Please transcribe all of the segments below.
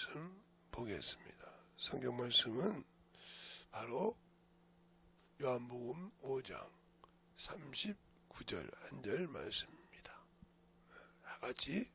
말씀 보겠습니다. 성경 말씀은 바로 요한복음 5장 39절 한 절 말씀입니다. 다같이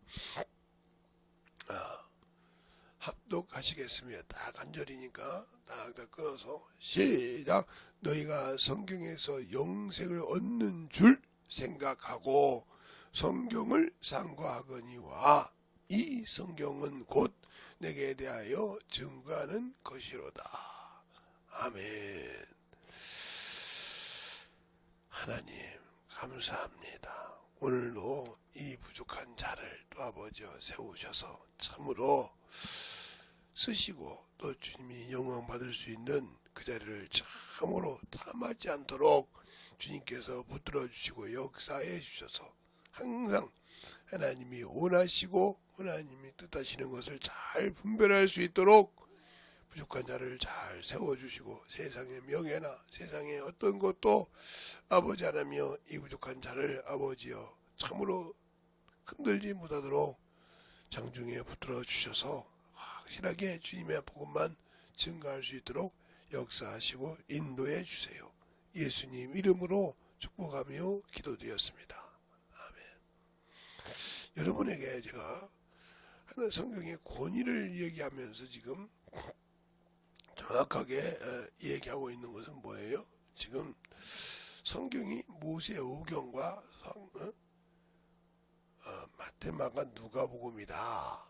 합독하시겠습니다. 딱 한 절이니까 딱 끊어서 시작. 너희가 성경에서 영생을 얻는 줄 생각하고 성경을 상고하거니와 이 성경은 곧 내게 대하여 증거하는 것이로다. 아멘. 하나님 감사합니다. 오늘도 이 부족한 자를 또 아버지여 세우셔서 참으로 쓰시고 또 주님이 영광 받을 수 있는 그 자리를 참으로 탐하지 않도록 주님께서 붙들어 주시고 역사해 주셔서 항상 하나님이 원하시고 하나님이 뜻하시는 것을 잘 분별할 수 있도록 부족한 자를 잘 세워주시고 세상의 명예나 세상의 어떤 것도 아버지 하나며 이 부족한 자를 아버지여 참으로 흔들지 못하도록 장중에 붙들어 주셔서 확실하게 주님의 복음만 증거할 수 있도록 역사하시고 인도해 주세요. 예수님 이름으로 축복하며 기도드렸습니다. 아멘. 여러분에게 제가 하나 성경의 권위를 얘기하면서 지금 정확하게 얘기하고 있는 것은 뭐예요? 지금 성경이 모세 오경과 마태마가 누가복음이다.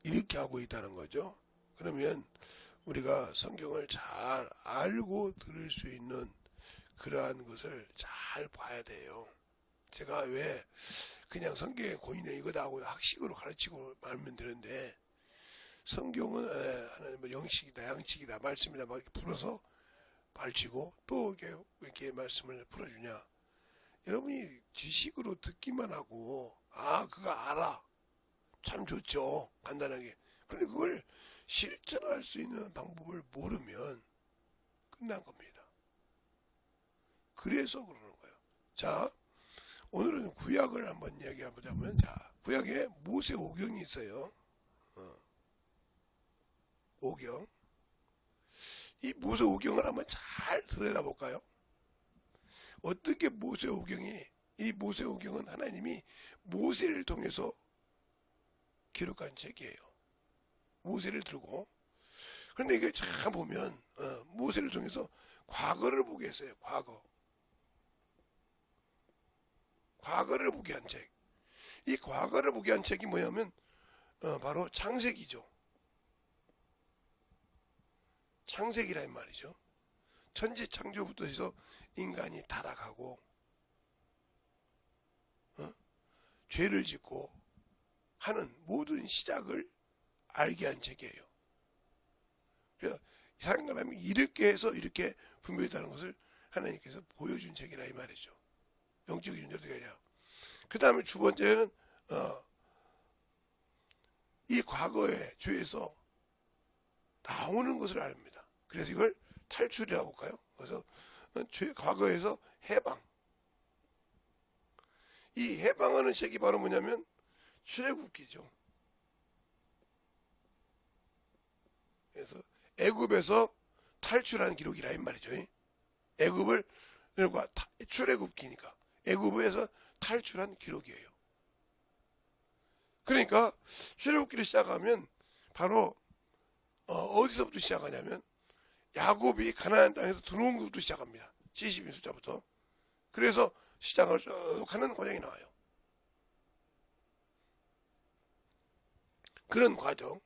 이렇게 하고 있다는 거죠. 그러면 우리가 성경을 잘 알고 들을 수 있는 그러한 것을 잘 봐야 돼요. 제가 왜 그냥 성경의 권위는 이거다 하고 학식으로 가르치고 말면 되는데 성경은 하나님 영식이다 양식이다 말씀이다 막 이렇게 풀어서 가르치고 또 이렇게 말씀을 풀어주냐. 여러분이 지식으로 듣기만 하고 그거 알아. 참 좋죠. 간단하게. 그런데 그걸 실천할 수 있는 방법을 모르면 끝난 겁니다. 그래서 그러는 거예요. 자, 오늘은 구약을 한번 이야기해보자면, 자, 구약에 모세 오경이 있어요. 오경. 이 모세 오경을 한번 잘 들여다볼까요? 어떻게 모세 오경이, 이 모세 오경은 하나님이 모세를 통해서 기록한 책이에요. 모세를 들고. 그런데 이게 잘 보면 모세를 통해서 과거를 보게 했어요. 과거를 보게 한 책. 이 과거를 보게 한 책이 뭐냐면 바로 창세기죠. 창세기란 말이죠. 천지 창조부터 해서 인간이 타락하고 죄를 짓고 하는 모든 시작을 알게 한 책이에요. 그래서 사람이 이렇게 해서 이렇게 분별했다는 것을 하나님께서 보여준 책이라 이 말이죠. 영적인 존재가 아니라. 그 다음에 두 번째는 이 과거의 죄에서 나오는 것을 압니다. 그래서 이걸 탈출이라고 할까요? 그래서 과거에서 해방. 이 해방하는 책이 바로 뭐냐면 출애굽기죠. 그래서 애굽에서 탈출하는 기록이라 이 말이죠. 애굽을 출애굽기니까 애굽에서 탈출한 기록이에요. 그러니까 출애굽기를 시작하면 바로 어디서부터 시작하냐면 야곱이 가나안 땅에서 들어온 것부터 시작합니다. 70인 숫자부터. 그래서 시작을 쭉 하는 과정이 나와요. 그런 과정.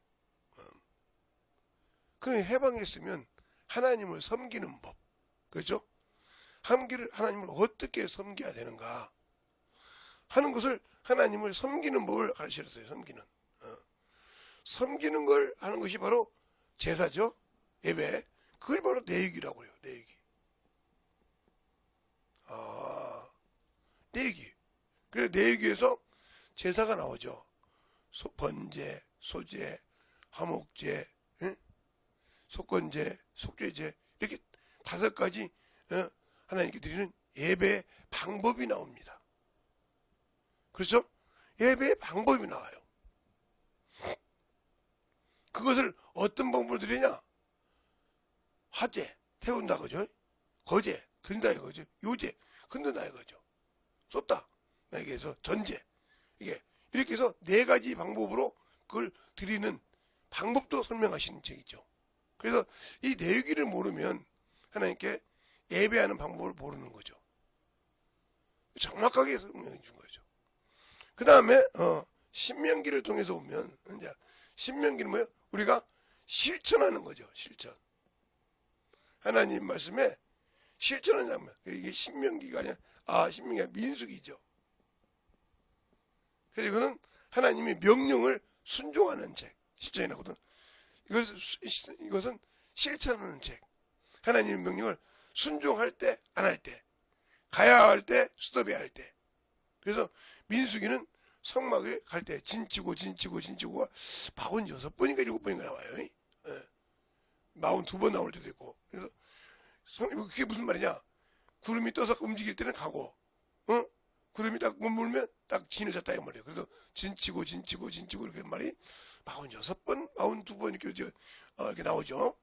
그 해방했으면 하나님을 섬기는 법. 그렇죠? 하나님을 어떻게 섬겨야 되는가 하는 것을 하나님을 섬기는 법을 가르치셨어요. 섬기는 걸 하는 것이 바로 제사죠. 예배. 그걸 바로 내위기라고 해요. 내위기. 그래서 내위기에서 제사가 나오죠. 번제, 소제, 화목제, 속건제, 속죄제 이렇게 5가지 하나님께 드리는 예배의 방법이 나옵니다. 그렇죠? 예배의 방법이 나와요. 그것을 어떤 방법으로 드리냐? 화재, 태운다, 그죠? 거제, 든다, 이거죠. 요제, 흔든다, 이거죠. 쏟다, 나에게 해서 전제. 이게, 이렇게 해서 네 가지 방법으로 그걸 드리는 방법도 설명하시는 책이죠. 그래서 이 내유기를 모르면 하나님께 예배하는 방법을 모르는 거죠. 정확하게 설명해 준 거죠. 그 다음에 신명기를 통해서 보면 이제 신명기는 뭐예요? 우리가 실천하는 거죠. 실천. 하나님 말씀에 실천하는 장면. 이게 신명기가 아니라 신명기가 민수기죠. 그래서 이거는 하나님의 명령을 순종하는 책. 실천이 나거든. 이것은 실천하는 책. 하나님의 명령을 순종할 때, 안 할 때, 가야 할 때, 스톱해야 할 때. 그래서 민수기는 성막을 갈 때 진치고가 46번인가 7번인가 나와요. 예. 42번 나올 때도 있고. 그래서 그게 무슨 말이냐? 구름이 떠서 움직일 때는 가고, 구름이 딱 머물면 딱 진을 쳤다 이 말이에요. 그래서 진치고 이렇게 말이 46번, 42번 이렇게 나오죠.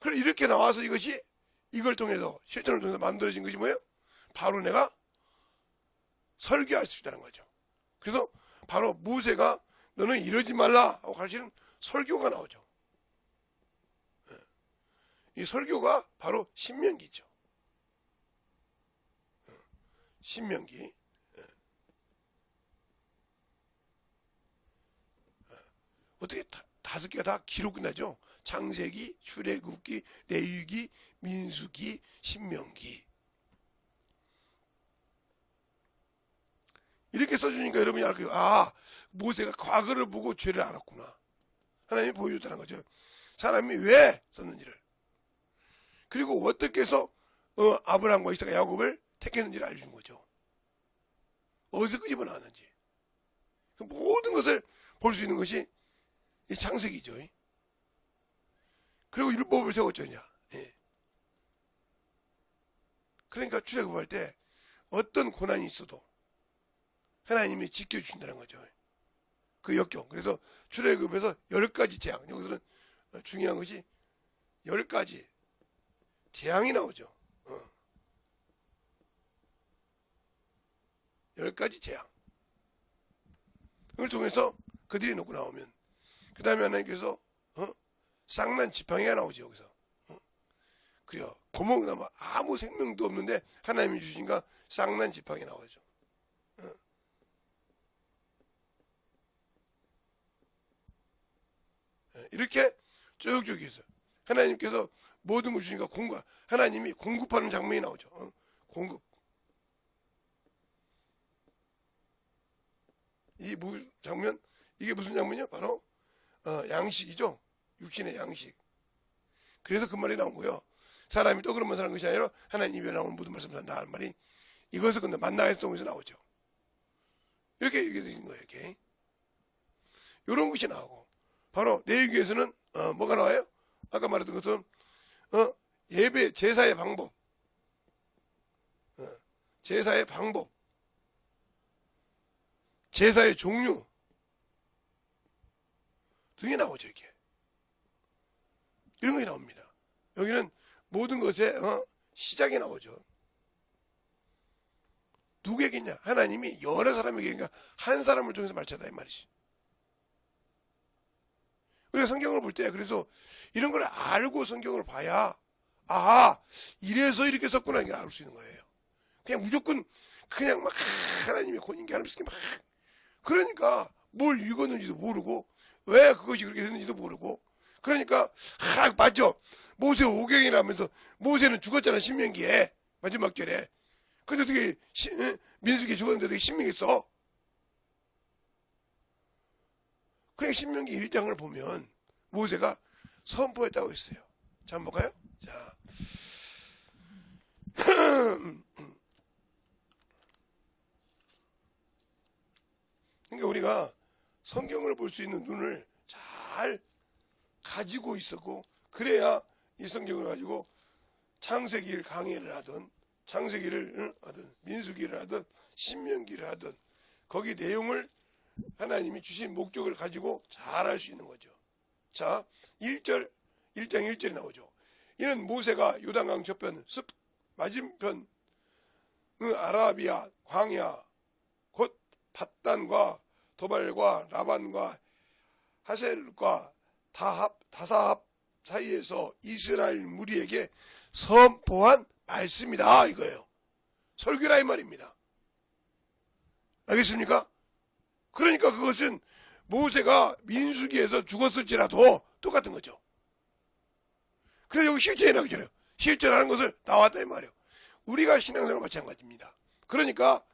그럼 이렇게 나와서 이걸 통해서 실천을 통해서 만들어진 것이 뭐예요? 바로 내가 설교할 수 있다는 거죠. 그래서 바로 모세가 너는 이러지 말라 하고 가르치는 설교가 나오죠. 이 설교가 바로 신명기죠. 신명기. 어떻게 5개가 다 기록 끝나죠? 창세기, 출애굽기, 레위기, 민수기, 신명기. 이렇게 써주니까 여러분이 알 거예요. 모세가 과거를 보고 죄를 알았구나. 하나님이 보여줬다는 거죠. 사람이 왜 썼는지를. 그리고 어떻게 해서 아브라함과 이삭과 야곱을 택했는지를 알려준 거죠. 어디서 끄집어 나왔는지. 그 모든 것을 볼 수 있는 것이 이 창세기죠. 그리고 율법을 세웠죠. 예. 그러니까 출애굽할 때 어떤 고난이 있어도 하나님이 지켜주신다는 거죠. 그 역경. 그래서 출애굽에서 10가지 재앙. 여기서는 중요한 것이 10가지 재앙이 나오죠. 10가지 재앙. 그걸 통해서 그들이 놓고 나오면 그 다음에 하나님께서 쌍난 지팡이가 나오죠. 여기서. 그래요. 고목나무 아무 생명도 없는데 하나님이 주신가 쌍난 지팡이 나오죠. 이렇게 쭉쭉 있어요. 하나님께서 모든 걸 주시니까 하나님이 공급하는 장면이 나오죠. 공급. 이 장면, 이게 무슨 장면이요? 바로 양식이죠. 육신의 양식. 그래서 그 말이 나온 거예요. 사람이 떡으로만 사는 것이 아니라 하나님 입에 나오는 모든 말씀을 한다 하는 말이 이것을 근데 만나에서 통해서 나오죠. 이렇게 되는 거예요. 이렇게. 이런 것이 나오고 바로 레위기에서는 뭐가 나와요? 아까 말했던 것은 예배 제사의 방법, 제사의 방법, 제사의 종류 등이 나오죠. 이렇게 이런 것이 나옵니다. 여기는 모든 것의 시작이 나오죠. 누구에게냐? 하나님이 여러 사람에게 한 사람을 통해서 말하다 이 말이지. 우리가 성경을 볼 때 그래서 이런 걸 알고 성경을 봐야 이래서 이렇게 썼구나 이걸 알 수 있는 거예요. 그냥 무조건 그냥 막 하나님의 권위인게 하나님께 막 그러니까 뭘 읽었는지도 모르고 왜 그것이 그렇게 됐는지도 모르고 그러니까 맞죠. 모세 오경이라면서 모세는 죽었잖아 신명기에 마지막 절에. 근데 어떻게 민수기 죽었는데 어떻게 신명기 써? 그냥 신명기 1장을 보면 모세가 선포했다고 했어요. 자, 한번 볼까요? 자. 그러니까 우리가 성경을 볼 수 있는 눈을 잘 가지고 있었고 그래야 이 성경을 가지고 창세기를 강의를 하든 창세기를 하든 민수기를 하든 신명기를 하든 거기 내용을 하나님이 주신 목적을 가지고 잘 할 수 있는 거죠. 자, 1장 1절에 나오죠. 이는 모세가 요단강 저편 습 맞은편 아라비아 광야 곧 밧단과 도발과 라반과 하셀과 다사합 사이에서 이스라엘 무리에게 선포한 말씀이다 이거예요. 설교라 이 말입니다. 알겠습니까? 그러니까 그것은 모세가 민수기에서 죽었을지라도 똑같은 거죠. 그래서 여기 실천이라고 그러잖아요. 실천하는 것을 나왔다 이 말이에요. 우리가 신앙생활 마찬가지입니다. 그러니까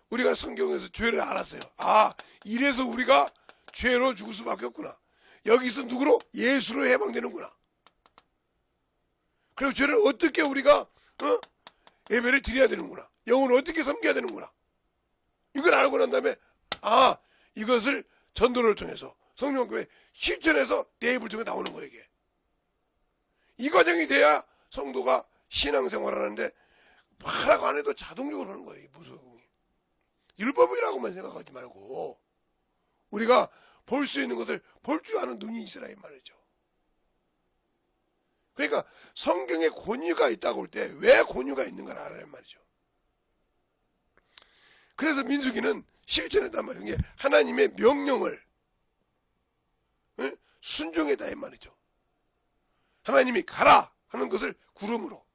우리가 성경에서 죄를 알았어요. 아, 이래서 우리가 죄로 죽을 수밖에 없구나. 여기서 누구로? 예수로 해방되는구나. 그리고 죄를 어떻게 우리가 예배를 드려야 되는구나. 영혼을 어떻게 섬겨야 되는구나. 이걸 알고 난 다음에 아, 이것을 전도를 통해서 성령교회 실천해서 내 입을 통해 나오는 거예요. 이게. 이 과정이 돼야 성도가 신앙생활을 하는데 하라고 안 해도 자동적으로 하는 거예요. 무서운 율법이라고만 생각하지 말고 우리가 볼 수 있는 것을 볼 줄 아는 눈이 있으라 이 말이죠. 그러니까 성경에 권위가 있다고 할 때 왜 권위가 있는가 알아야 말이죠. 그래서 민수기는 실천했단 말이에요. 이게 하나님의 명령을 순종했다 이 말이죠. 하나님이 가라 하는 것을 구름으로.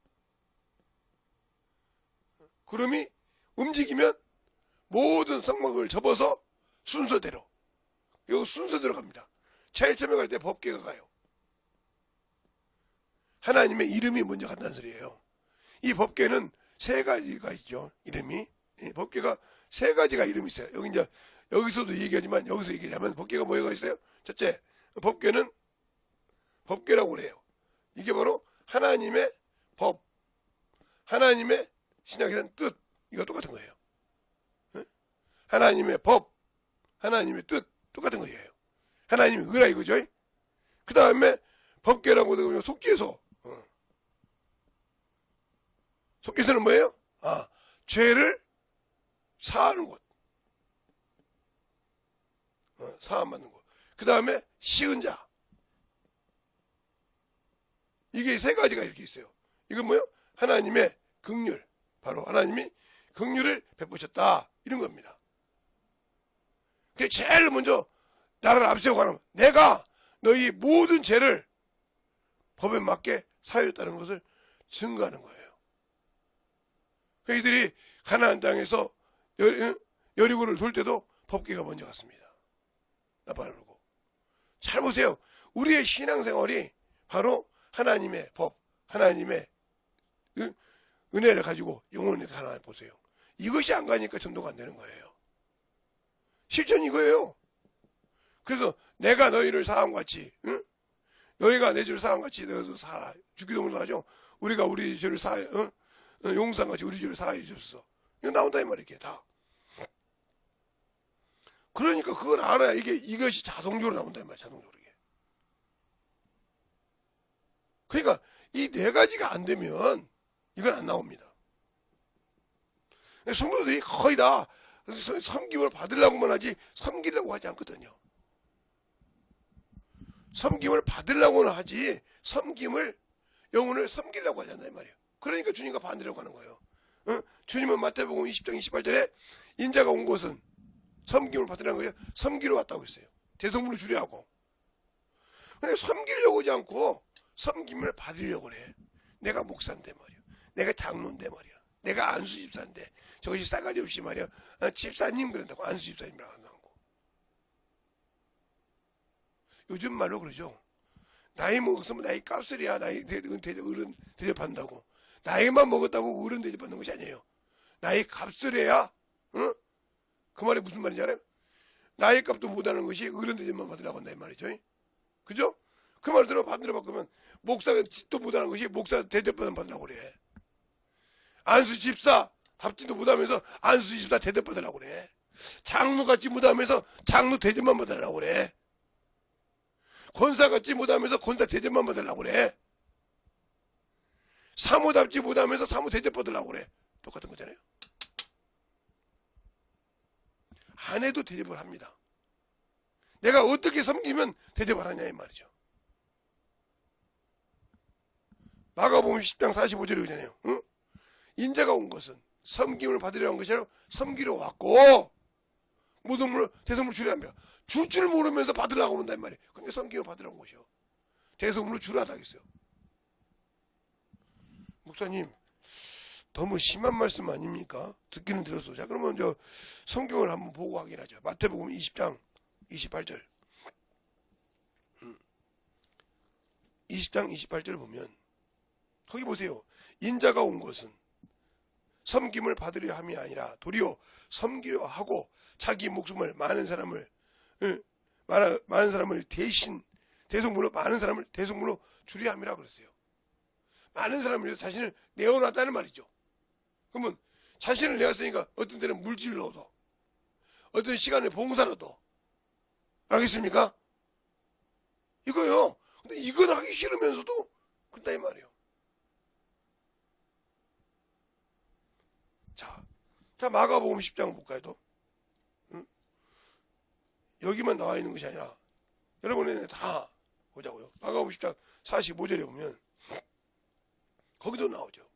구름이 움직이면 모든 성막을 접어서 순서대로. 이거 순서대로 갑니다. 제일 처음에 갈 때 법궤가 가요. 하나님의 이름이 먼저 간다는 소리예요. 이 법궤는 세 가지가 있죠. 이름이. 법궤가 세 가지가 이름이 있어요. 여기 이제 여기서도 얘기하지만 여기서 얘기하면 법궤가 뭐가 있어요? 첫째, 법궤는 법궤라고 그래요. 이게 바로 하나님의 법, 하나님의 신약이라는 뜻. 이거 똑같은 거예요. 하나님의 법, 하나님의 뜻 똑같은 거예요. 하나님이 의라 이거죠. 그 다음에 법궤라고 하면 속죄소. 속죄소는 뭐예요? 아, 죄를 사하는 곳. 사함 받는 곳. 그 다음에 시은 자. 이게 세 가지가 이렇게 있어요. 이건 뭐예요? 하나님의 긍휼. 바로 하나님이 긍휼을 베푸셨다. 이런 겁니다. 그게 제일 먼저 나를 앞세우고 하는 내가 너희 모든 죄를 법에 맞게 사하였다는 것을 증거하는 거예요. 이들이 가나안 땅에서 여리고를 돌 때도 법궤가 먼저 갔습니다. 나팔을 잘 보세요. 우리의 신앙생활이 바로 하나님의 법, 하나님의 은혜를 가지고 영혼을 하나 보세요. 이것이 안 가니까 전도가 안 되는 거예요. 실천이 이거예요. 그래서 내가 너희를 사함같이, 너희가 내 죄를 사함같이 너희도 사하. 주기도문도 하죠. 우리가 우리 죄를 용서함같이 우리 죄를 사하여 주셨어. 이거 나온다 이 말이야. 이게 다. 그러니까 그걸 알아야 이것이 자동적으로 나온다 이 말이야. 자동적으로 이게. 그러니까 이 네 가지가 안 되면 이건 안 나옵니다. 성도들이 거의 다 섬김을 받으려고만 하지 섬기려고 하지 않거든요. 섬김을 받으려고는 하지 영혼을 섬기려고 하잖아요 말이에요. 그러니까 주님과 반대라고 하는 거예요. 주님은 마태복음 20장 28절에 인자가 온 것은 섬김을 받으라는 거예요. 섬기러 왔다고 했어요. 대성물을 주려하고. 근데 섬기려고 하지 않고 섬김을 받으려고 그래. 내가 목사인데 말이야. 내가 장로인데 말이야. 내가 안수 집사인데 저것이 싸가지 없이 말이야. 집사님 그런다고 안수 집사님이라고 한다고. 요즘 말로 그러죠. 나이 먹었으면 나이 값을이야. 나이 어른 대접한다고. 나이만 먹었다고 어른 대접받는 것이 아니에요. 나이 값을 해야 그 말이 무슨 말인지 알아요? 나이 값도 못하는 것이 어른 대접만 받으라고 한다 이 말이죠. 그죠? 그 말 반대로 바꾸면 목사가 짓도 못하는 것이 목사 대접받는 받으라고 그래. 안수 집사 답지도 못하면서 안수 집사 대접받으라고 그래. 장로같이 못하면서 장로 대접만 받으라고 그래. 권사같이 못하면서 권사 대접만 받으라고 그래. 사모답지 못하면서 사모 대접 받으라고 그래. 똑같은 거잖아요. 안 해도 대접을 합니다. 내가 어떻게 섬기면 대접을 하냐 이 말이죠. 마가복음 10장 45절에 그러잖아요. 응? 인자가 온 것은 섬김을 받으려 한 것이 아니라 섬기러 왔고 모든 물을 대성물 주려 합니다. 줄 줄 모르면서 받으려고 온단 말이에요. 근데 섬김을 받으러 온 것이요. 대성물을 주라 하겠어요. 목사님 너무 심한 말씀 아닙니까? 듣기는 들었어. 자 그러면 저 성경을 한번 보고 확인하죠. 마태복음 20장 28절 20장 28절을 보면 거기 보세요. 인자가 온 것은 섬김을 받으려 함이 아니라 도리어 섬기려 하고 자기 목숨을 많은 사람을 대신 대속물로 많은 사람을 대속물로 주려 함이라 그랬어요. 많은 사람을 위해서 자신을 내어놨다는 말이죠. 그러면 자신을 내었으니까 어떤 때는 물질로 얻어, 어떤 시간에 봉사로 얻어. 알겠습니까? 이거요. 근데 이건 하기 싫으면서도 그렇다 이 말이에요. 자 마가복음 10장 볼까요? 또 여기만 나와 있는 것이 아니라 여러분이 다 보자고요. 마가복음 10장 45절에 보면 거기도 나오죠.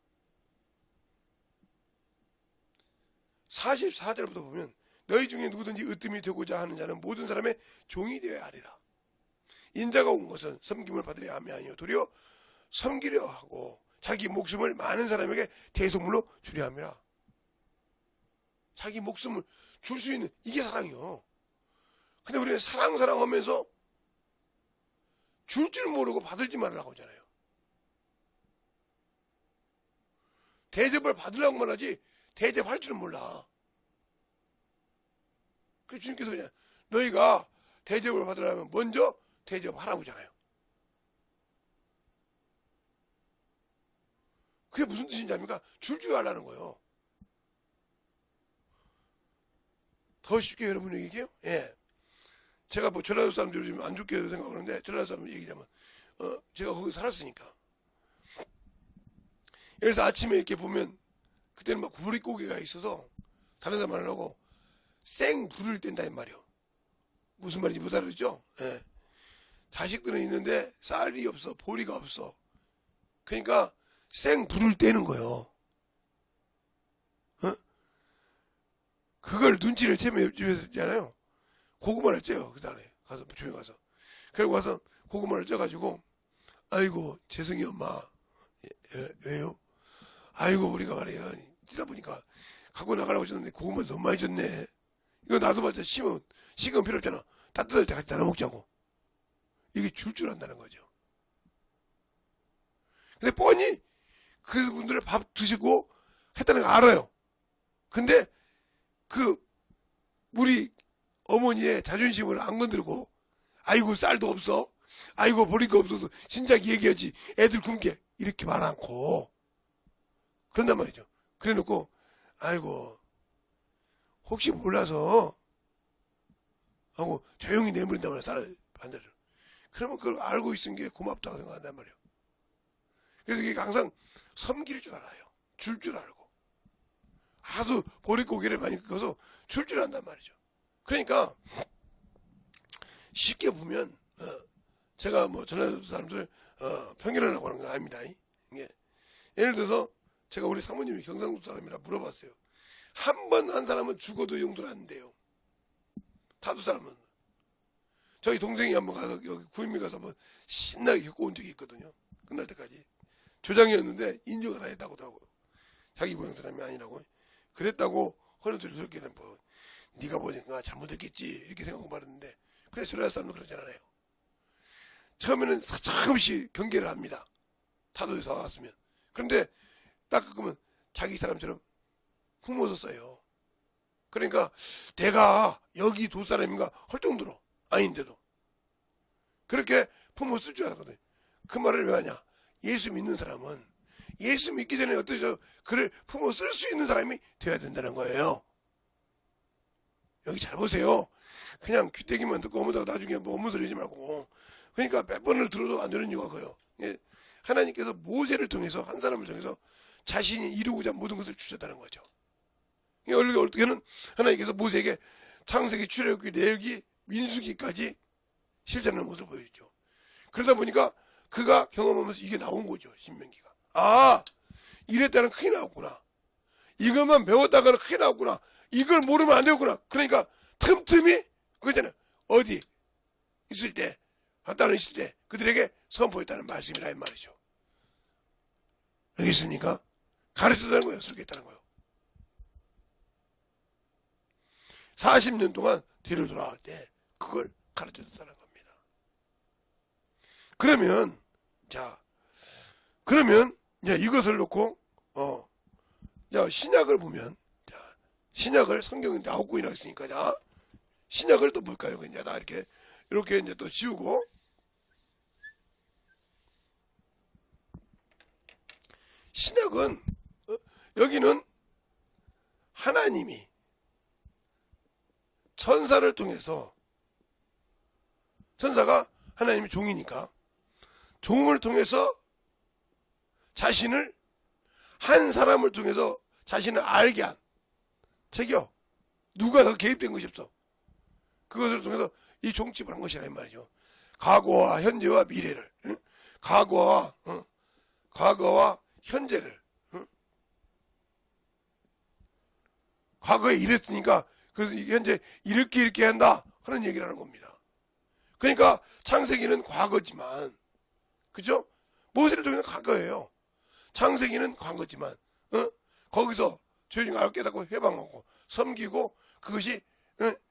44절부터 보면 너희 중에 누구든지 으뜸이 되고자 하는 자는 모든 사람의 종이 되어야 하리라. 인자가 온 것은 섬김을 받으려 함이 아니요 도리어 섬기려 하고 자기 목숨을 많은 사람에게 대속물로 주려 함이라. 자기 목숨을 줄 수 있는 이게 사랑이요. 근데 우리는 사랑하면서 줄 줄 모르고 받을 줄 말하려고 하잖아요. 대접을 받으려고만 하지 대접할 줄은 몰라. 그래서 주님께서 그냥 너희가 대접을 받으려면 먼저 대접하라고 하잖아요. 그게 무슨 뜻인지 압니까? 줄 하라는 거예요. 더 쉽게 여러분 얘기해요? 예. 제가 뭐 전라도 사람들이 좀 안 좋게 생각하는데 전라도 사람 얘기하면 제가 거기 살았으니까. 그래서 아침에 이렇게 보면 그때는 막 구리고기가 있어서 다른 사람 안 하고 생불을 뗀다 이 말이요. 무슨 말인지 못 알아듣죠? 예. 자식들은 있는데 쌀이 없어, 보리가 없어. 그러니까 생불을 떼는 거예요. 그걸 눈치를 채면 옆집에서 있잖아요. 고구마를 쪄요. 그 다음에 가서 조용히 가서. 그리고 와서 고구마를 쪄가지고 아이고 재성이 엄마 왜요? 아이고 우리가 말이야 뛰다 보니까 갖고 나가라고 했는데 고구마 너무 많이 줬네. 이거 놔둬봤자 식으면 필요 없잖아. 따뜻할 때 같이 나눠 먹자고. 이게 줄 안다는 거죠. 근데 뻔히 그분들을 밥 드시고 했다는 거 알아요. 근데 우리 어머니의 자존심을 안 건드리고 아이고 쌀도 없어, 아이고 보리가 없어서 진작 얘기하지 애들 굶게 이렇게 말 않고 그런단 말이죠. 그래 놓고 아이고 혹시 몰라서 하고 조용히 내버린단 말이야. 쌀을 반대로. 그러면 그걸 알고 있은 게 고맙다고 생각한단 말이에요. 그래서 이게 항상 섬길 줄 알아요. 줄 알고. 아주 보릿고기를 많이 끓여서 줄 안단 말이죠. 그러니까 쉽게 보면 제가 뭐 전라도 사람들 편견하려고 하는 건 아닙니다. 이게 예를 들어서 제가 우리 사모님이 경상도 사람이라 물어봤어요. 한 번 한 사람은 죽어도 용돈 안 돼요. 타도 사람은. 저희 동생이 한번 가서 여기 구인미 가서 한번 신나게 겪고 온 적이 있거든요. 끝날 때까지. 조장이었는데 인정을 안 했다고 하더라고요. 자기 고향 사람이 아니라고. 그랬다고 허리들이 그렇게는 뭐 네가 보니까 잘못했겠지 이렇게 생각하고 말했는데 그래 전라도 사람도 그러지 않아요. 처음에는 사차없이 경계를 합니다. 타도에서 왔으면. 그런데 딱 그러면 자기 사람처럼 품어서 써요. 그러니까 내가 여기 두 사람인가 할 정도로 아닌데도 그렇게 품어 쓸 줄 알았거든요. 그 말을 왜 하냐? 예수 믿는 사람은 예수 믿기 전에 어떠셔 그를 품어 쓸 수 있는 사람이 되어야 된다는 거예요. 여기 잘 보세요. 그냥 귀때기만 듣고 어머다가 나중에 뭐 업무 소리 하지 말고. 그러니까 몇 번을 들어도 안 되는 이유가 그거예요. 하나님께서 모세를 통해서 한 사람을 통해서 자신이 이루고자 한 모든 것을 주셨다는 거죠. 어떻게는 하나님께서 모세에게 창세기, 출애굽기, 레위기, 민수기까지 실천하는 모습을 보여주죠. 그러다 보니까 그가 경험하면서 이게 나온 거죠. 신명기가. 아, 이랬다는 큰일 나왔구나. 이것만 배웠다가는 큰일 나왔구나. 이걸 모르면 안 되겠구나. 그러니까 틈틈이 그잖아요. 어디 있을 때, 왔다는 있을 때 그들에게 선포했다는 말씀이라 이 말이죠. 알겠습니까? 가르쳤다는 거예요. 설교했다는 거예요. 40년 동안 뒤를 돌아갈 때 그걸 가르쳐줬다는 겁니다. 그러면 이제 이것을 놓고 자, 신약을 보면, 자, 신약을 성경에 9권이나 있으니까, 자, 신약을 또 볼까요? 그냥 다 이렇게 이제 또 지우고, 신약은, 여기는 하나님이 천사를 통해서, 천사가 하나님의 종이니까, 종을 통해서 자신을 한 사람을 통해서 자신을 알게 한 책이요. 누가 더 개입된 것이 없어. 그것을 통해서 이 종집을 한 것이라 이 말이죠. 과거와 현재와 미래를, 응? 과거와 현재를, 응? 과거에 이랬으니까 그래서 현재 이렇게 한다 하는 얘기를 하는 겁니다. 그러니까 창세기는 과거지만, 그죠? 모세를 통해서 과거예요. 창세기는 과거지만, 거기서 죄중에 알고 깨닫고 해방하고 섬기고 그것이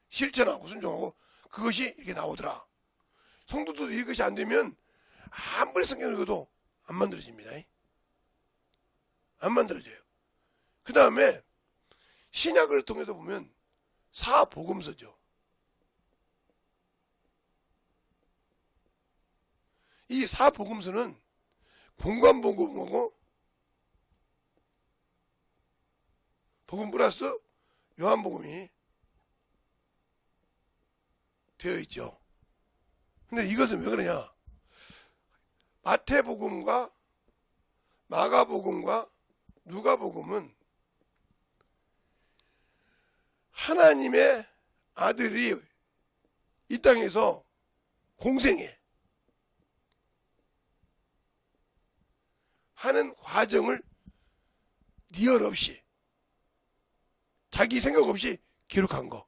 실천하고 순종하고 그것이 이렇게 나오더라. 성도도 이것이 안 되면 아무리 성경을 읽어도 안 만들어집니다. 안 만들어져요. 그 다음에 신약을 통해서 보면 사복음서죠. 이 사복음서는 공관복음하고 복음 플러스 요한복음이 되어 있죠. 근데 이것은 왜 그러냐? 마태복음과 마가복음과 누가복음은 하나님의 아들이 이 땅에서 공생해 하는 과정을 리얼 없이 자기 생각 없이 기록한 거.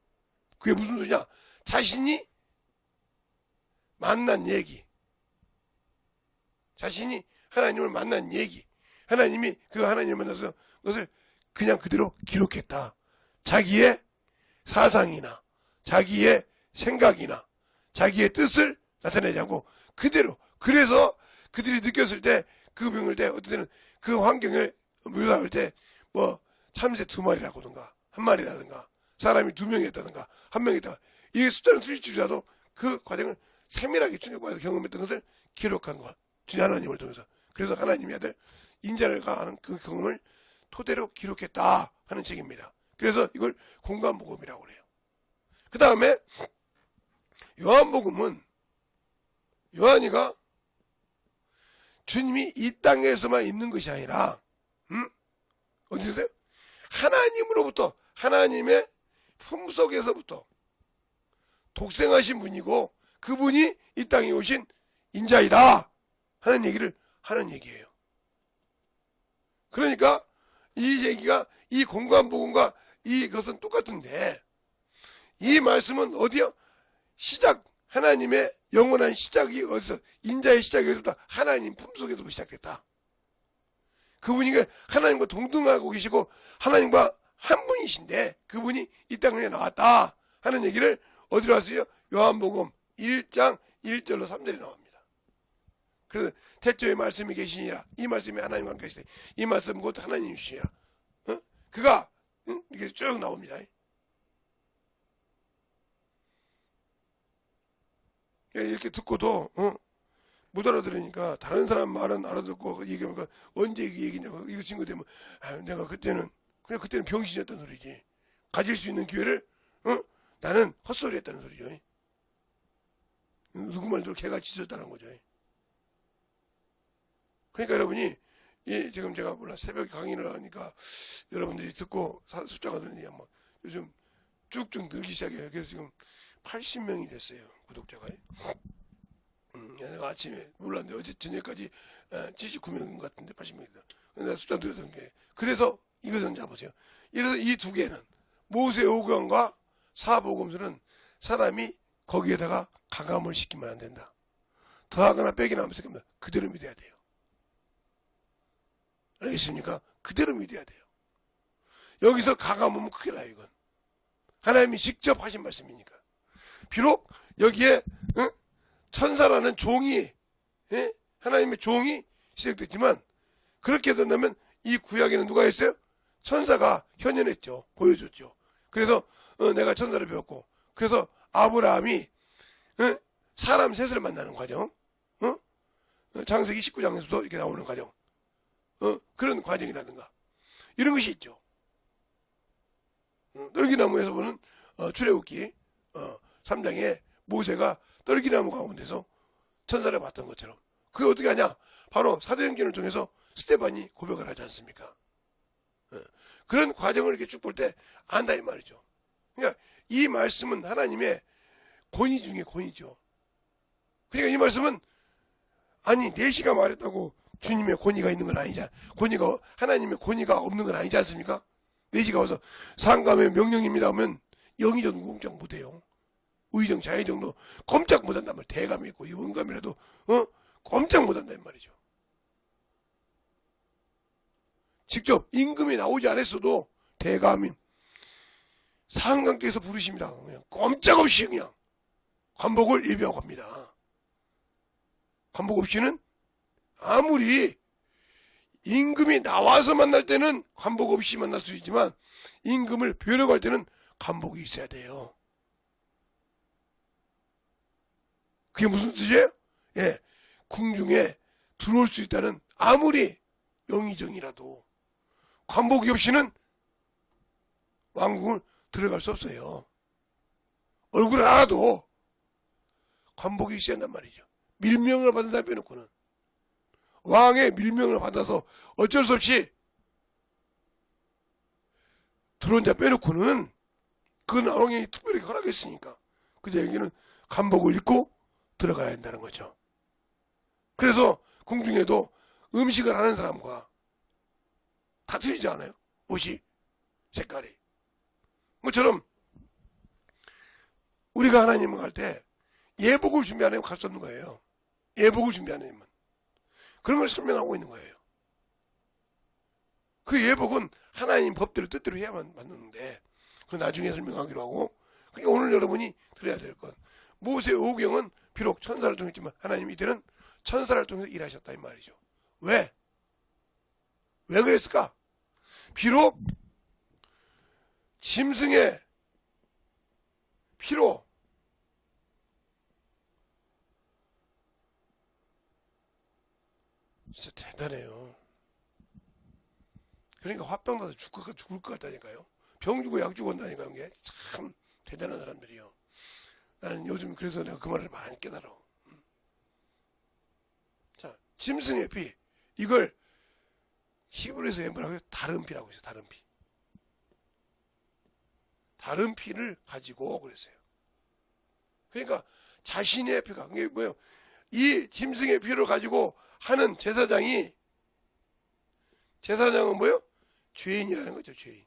그게 무슨 소리냐? 자신이 만난 얘기, 자신이 하나님을 만난 얘기, 하나님이 그 하나님을 만나서 그것을 그냥 그대로 기록했다. 자기의 사상이나 자기의 생각이나 자기의 뜻을 나타내지 않고 그대로. 그래서 그들이 느꼈을 때 그 병을 때 어떤 때는 그 환경을 묘사할 때 뭐 참새 2마리라든가 1마리라든가 사람이 2명이었다든가 1명이었다든가 이게 숫자는 틀릴지라도 그 과정을 세밀하게 충격받아서 경험했던 것을 기록한 것. 주님 하나님을 통해서. 그래서 하나님의 아들 인자를 가하는 그 경험을 토대로 기록했다 하는 책입니다. 그래서 이걸 공관복음이라고 그래요. 그 다음에 요한복음은 요한이가 주님이 이 땅에서만 있는 것이 아니라 어디서요? 하나님으로부터 하나님의 품속에서부터 독생하신 분이고 그분이 이 땅에 오신 인자이다 하는 얘기를 하는 얘기예요. 그러니까 이 얘기가 이 공관복음과 이것은 똑같은데 이 말씀은 어디요? 시작 하나님의 영원한 시작이 어디서 인자의 시작이 어디서부터 하나님 품속에서부터 시작됐다. 그분이 하나님과 동등하고 계시고 하나님과 한 분이신데 그분이 이 땅에 나왔다 하는 얘기를 어디로 왔어요? 요한복음 1장 1절로 3절에 나옵니다. 그래서 태초에 말씀이 계시니라 이 말씀이 하나님과 함께 계시되 이 말씀 곧 하나님이시니라 그가 이렇게 쭉 나옵니다. 이렇게 듣고도 못 알아들으니까 다른 사람 말은 알아듣고 얘기하면 언제 이 얘기냐고 이거 친구 되면 내가 그때는 병신이었단 소리지. 가질 수 있는 기회를 나는 헛소리 했다는 소리죠. 누구 말대로 개가 짖었다는 거죠. 그러니까 여러분이 지금 제가 몰라 새벽에 강의를 하니까 여러분들이 듣고 숫자가 늘으니까 뭐 요즘 쭉쭉 늘기 시작해요. 그래서 지금 80명이 됐어요. 구독자가. 아침에 몰랐는데 어제 저녁까지 79명 같은데 80명이다. 내가 숫자 들었던 게. 그래서 이것은 잡으세요. 이래서 이 두 개는 모세오경과 사복음서는 사람이 거기에다가 가감을 시키면 안 된다. 더하거나 빼기나 하면서 그대로 믿어야 돼요. 알겠습니까? 그대로 믿어야 돼요. 여기서 가감하면 큰일 나요. 이건 하나님이 직접 하신 말씀이니까. 비록 여기에 천사라는 종이 하나님의 종이 시작됐지만 그렇게 된다면 이 구약에는 누가 했어요? 천사가 현현했죠. 보여줬죠. 그래서 내가 천사를 배웠고 그래서 아브라함이 사람 셋을 만나는 과정 창세기 19장에서도 이렇게 나오는 과정 그런 과정이라든가 이런 것이 있죠. 떨기나무에서 보는 출애굽기 3장에 모세가 떨기나무 가운데서 천사를 봤던 것처럼 그게 어떻게 하냐? 바로 사도행전을 통해서 스데반이 고백을 하지 않습니까? 그런 과정을 이렇게 쭉 볼 때 안다 이 말이죠. 그러니까 이 말씀은 하나님의 권위 중에 권위죠. 그러니까 이 말씀은 아니 내시가 말했다고 주님의 권위가 있는 건 아니잖아. 권위가 하나님의 권위가 없는 건 아니지 않습니까? 내시가 와서 상감의 명령입니다 하면 영의정 공작 못해요. 의정 자의정도 꼼짝 못한단 말이에요. 대감이 있고 원감이라도 꼼짝 못한단 말이죠. 직접 임금이 나오지 않았어도 대감인 상감께서 부르십니다. 그냥 꼼짝없이 그냥 관복을 예비하고 갑니다. 관복 없이는 아무리 임금이 나와서 만날 때는 관복 없이 만날 수 있지만 임금을 뵈러 갈 때는 관복이 있어야 돼요. 그게 무슨 뜻이에요? 예, 궁중에 들어올 수 있다는 아무리 영의정이라도 관복이 없이는 왕궁을 들어갈 수 없어요. 얼굴을 알아도 관복이 있어야 한단 말이죠. 밀명을 받은 사람 빼놓고는 왕의 밀명을 받아서 어쩔 수 없이 들어온 자 빼놓고는 그건 왕이 특별히 허락했으니까 그 얘기는 관복을 입고 들어가야 한다는 거죠. 그래서 궁중에도 음식을 하는 사람과 다 틀리지 않아요? 옷이 색깔이 뭐처럼 우리가 하나님을 갈 때 예복을 준비 안 하면 갈 수 없는 거예요. 예복을 준비 안 하면 그런 걸 설명하고 있는 거예요. 그 예복은 하나님 법대로 뜻대로 해야만 맞는데 그 나중에 설명하기로 하고 그러니까 오늘 여러분이 들어야 될 건 모세오경은 비록 천사를 통했지만 하나님 이때는 천사를 통해서 일하셨다 이 말이죠. 왜? 왜 그랬을까? 비록 짐승의 피로 진짜 대단해요. 그러니까 화병 나서 죽을 것 같다니까요. 병 주고 약 주고 온다니까요. 이게 참 대단한 사람들이요. 나는 요즘 그래서 내가 그 말을 많이 깨달아. 자, 짐승의 피 이걸 히브리에서 뭐라고 해요? 다른 피라고 했어요. 다른 피. 다른 피를 가지고 그랬어요. 그러니까 자신의 피가 그게 뭐예요? 이 짐승의 피를 가지고 하는 제사장은 뭐예요? 죄인이라는 거죠. 죄인.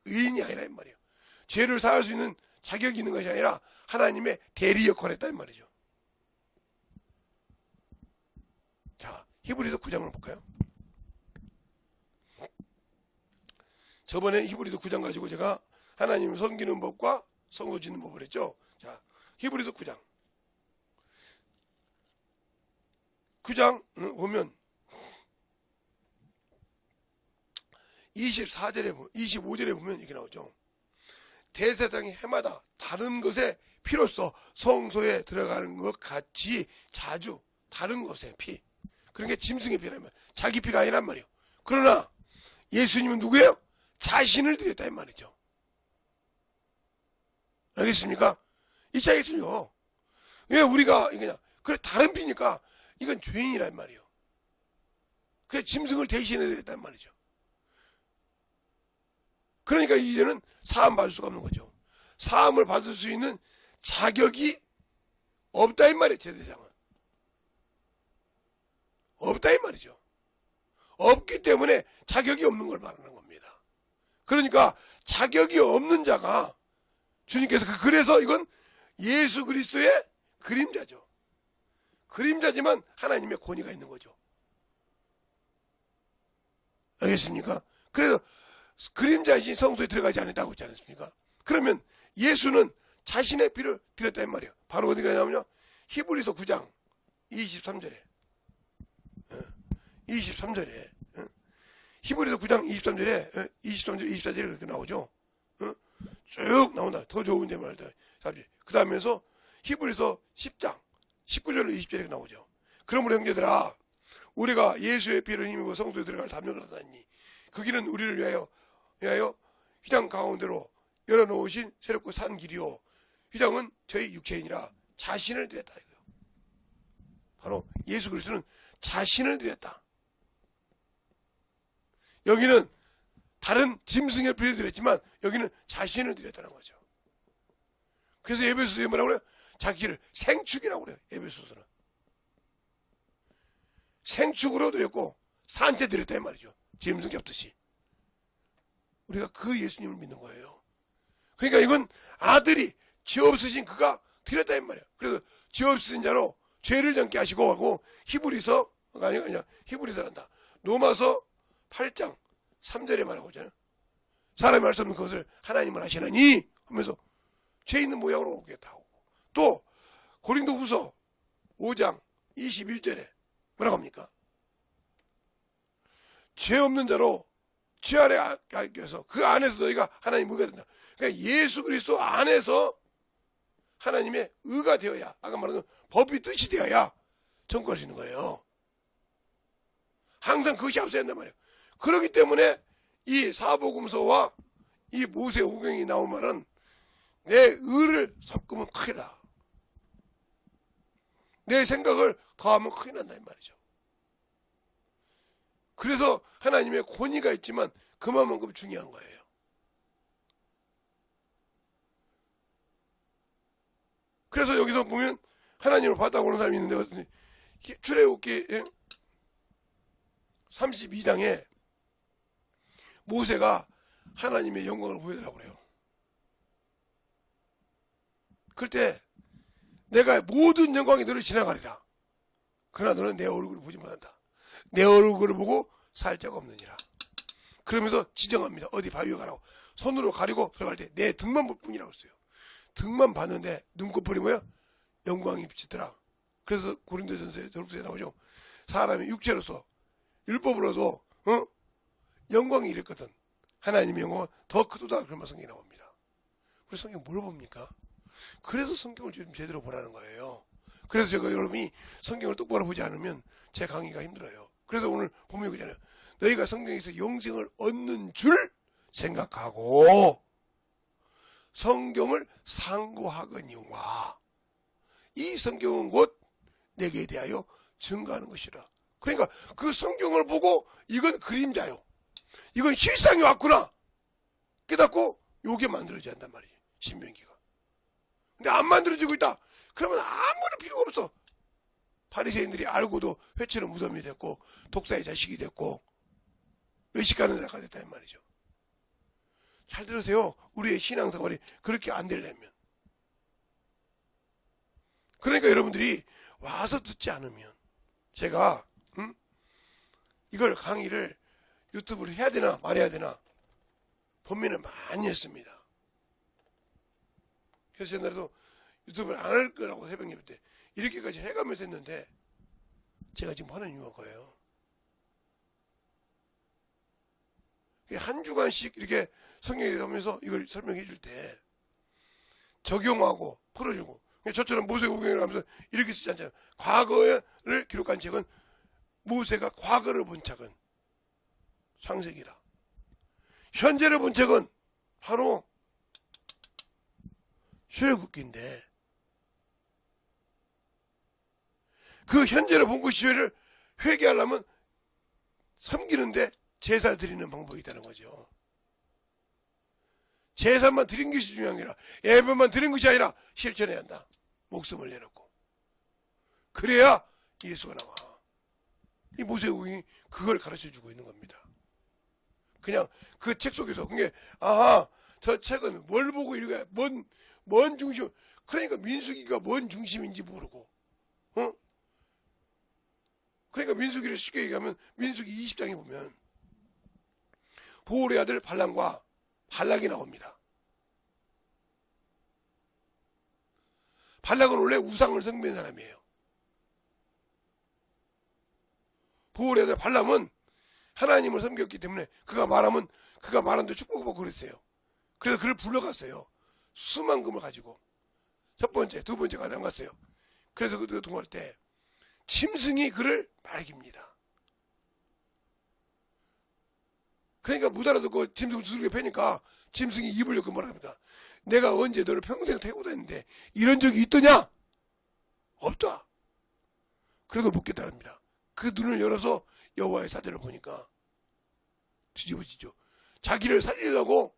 의인이 아니라 이 말이에요. 죄를 사할 수 있는 자격이 있는 것이 아니라 하나님의 대리 역할을 했다 이 말이죠. 자, 히브리서 9장을 볼까요? 저번에 히브리서 9장 가지고 제가 하나님을 섬기는 법과 성도 짓는 법을 했죠. 자, 히브리서 9장. 9장 보면 24절에 25절에 보면 이렇게 나오죠. 대제사장이 해마다 다른 것의 피로써 성소에 들어가는 것 같이 자주 다른 것의 피. 그런 게 짐승의 피란 말이에요. 자기 피가 아니란 말이에요. 그러나 예수님은 누구예요? 자신을 드렸다 이 말이죠. 알겠습니까? 이 차이가 틀려. 왜 우리가 이거냐? 그래 다른 피니까 이건 죄인이란 말이에요. 그래 짐승을 대신해야 되겠단 말이죠. 그러니까 이제는 사함 받을 수가 없는 거죠. 사함을 받을 수 있는 자격이 없다 이 말이에요. 제사장은. 없다 이 말이죠. 없기 때문에 자격이 없는 걸 말하는 겁니다. 그러니까 자격이 없는 자가 주님께서 그래서 이건 예수 그리스도의 그림자죠. 그림자지만 하나님의 권위가 있는 거죠. 알겠습니까? 그래서 그림자이신 성소에 들어가지 않았다고 했지 않습니까? 그러면 예수는 자신의 피를 드렸다 이 말이에요. 바로 어디가 나오냐? 히브리서 9장 23절에 23절에 히브리서 9장 23절에 23절 24절에 그렇게 나오죠. 쭉 나온다. 더 좋은 점을 알다. 그 다음에서 히브리서 10장 19절로 20절에 나오죠. 그러므로 형제들아 우리가 예수의 피를 힘입어 성소에 들어갈 담력을 하다니 그 길은 우리를 위하여 휘장 가운데로 열어놓으신 새롭고 산 길이요 휘장은 저희 육체이니라 자신을 드렸다 이거예요. 바로 예수 그리스도는 자신을 드렸다. 여기는 다른 짐승의 피를 드렸지만 여기는 자신을 드렸다는 거죠. 그래서 에베소서에 뭐라고 그래요? 자기를 생축이라고 그래요. 에베소서는 생축으로 드렸고 산채 드렸다 이 말이죠. 짐승 잡듯이 우리가 그 예수님을 믿는 거예요. 그러니까 이건 아들이 죄 없으신 그가 드렸다 이 말이에요. 그래서 죄 없으신 자로 죄를 져게 하시고 하고 히브리서 아니야 히브리서란다. 로마서 8장 3절에 말하고 있잖아요. 사람이 할 수 없는 것을 하나님은 하시나니 하면서 죄 있는 모양으로 오겠다 하고 또 고린도후서 5장 21절에 뭐라고 합니까? 죄 없는 자로 죄 아래 껴서 그 안에서 너희가 하나님 의가 된다. 그러니까 예수 그리스도 안에서 하나님의 의가 되어야 아까 말한 법이 뜻이 되어야 전권할 수 있는 거예요. 항상 그것이 앞서야 한단 말이에요. 그렇기 때문에 이 사복음서와 이 모세오경이 나온 말은 내 의를 섞으면 큰일 나. 내 생각을 더하면 큰일 난다 이 말이죠. 그래서 하나님의 권위가 있지만 그만큼 중요한 거예요. 그래서 여기서 보면 하나님을 봤다고 하는 사람이 있는데 출애굽기 32장에 모세가 하나님의 영광을 보여달라고 그래요. 그때 내가 모든 영광이 너를 지나가리라. 그러나 너는 내 얼굴을 보지 못한다. 내 얼굴을 보고 살 자가 없느니라. 그러면서 지정합니다. 어디 바위에 가라고. 손으로 가리고 들어갈 때 내 등만 볼 뿐이라고 했어요. 등만 봤는데 눈꺼풀이 뭐야? 영광이 비치더라. 그래서 고린도전서에 전후서에 나오죠. 사람이 육체로서 율법으로도 영광이 이랬거든. 하나님의 영광은 더 크도다. 그런 말 성경이 나옵니다. 그래서 성경 뭘 봅니까? 그래서 성경을 좀 제대로 보라는 거예요. 그래서 제가 여러분이 성경을 똑바로 보지 않으면 제 강의가 힘들어요. 그래서 오늘 보면 그잖아요. 너희가 성경에서 영생을 얻는 줄 생각하고 성경을 상고하거니와 이 성경은 곧 내게 대하여 증거하는 것이라. 그러니까 그 성경을 보고 이건 그림자요. 이건 실상이 왔구나. 깨닫고 요게 만들어져야 한단 말이에요. 신명기가. 근데 안 만들어지고 있다. 그러면 아무런 필요가 없어. 바리새인들이 알고도 회초는 무덤이 됐고 독사의 자식이 됐고 외식하는 자가 됐다 이 말이죠. 잘 들으세요. 우리의 신앙생활이 그렇게 안 되려면. 그러니까 여러분들이 와서 듣지 않으면 제가 이걸 강의를 유튜브로 해야 되나 말해야 되나 고민을 많이 했습니다. 그래서 옛날에도 유튜브를 안 할 거라고 새벽 예배 때 이렇게까지 해가면서 했는데 제가 지금 하는 이유가 그거예요. 한 주간씩 이렇게 성경에 가면서 이걸 설명해 줄 때 적용하고 풀어주고 저처럼 모세오경을 하면서 이렇게 쓰지 않잖아요. 과거를 기록한 책은 모세가 과거를 본 책은 창세기라. 현재를 본 책은 바로 출애굽기인데 그 현재를 본 것을 회개하려면 섬기는데 제사 드리는 방법이 있다는 거죠. 제사만 드린 것이 중요한 게 아니라 예배만 드린 것이 아니라 실천해야 한다. 목숨을 내놓고. 그래야 예수가 나와. 이 모세오경이 그걸 가르쳐주고 있는 겁니다. 그냥 그 책 속에서 그게 아하 저 책은 뭘 보고 읽어야 뭔 중심, 그러니까 민수기가 뭔 중심인지 모르고, 어? 그러니까 민수기를 쉽게 얘기하면 민수기 20장에 보면 보울의 아들 발람과 발락이 나옵니다. 발락은 원래 우상을 섬기는 사람이에요. 보울의 아들 발람은 하나님을 섬겼기 때문에 그가 말하면 그가 말한 대로 축복받고 그랬어요. 그래서 그를 불러갔어요. 수만 금을 가지고 첫 번째, 두 번째 가장 갔어요. 그래서 그 동할 때 짐승이 그를 말깁니다. 그러니까 못 알아듣고 짐승을 두들겨 패니까 짐승이 입을 열고 뭐라 합니까? 내가 언제 너를 평생 태우고 다녔는데 이런 적이 있더냐? 없다. 그래도 묻겠다랍니다. 그 눈을 열어서 여호와의 사자를 보니까 뒤집어지죠. 자기를 살리려고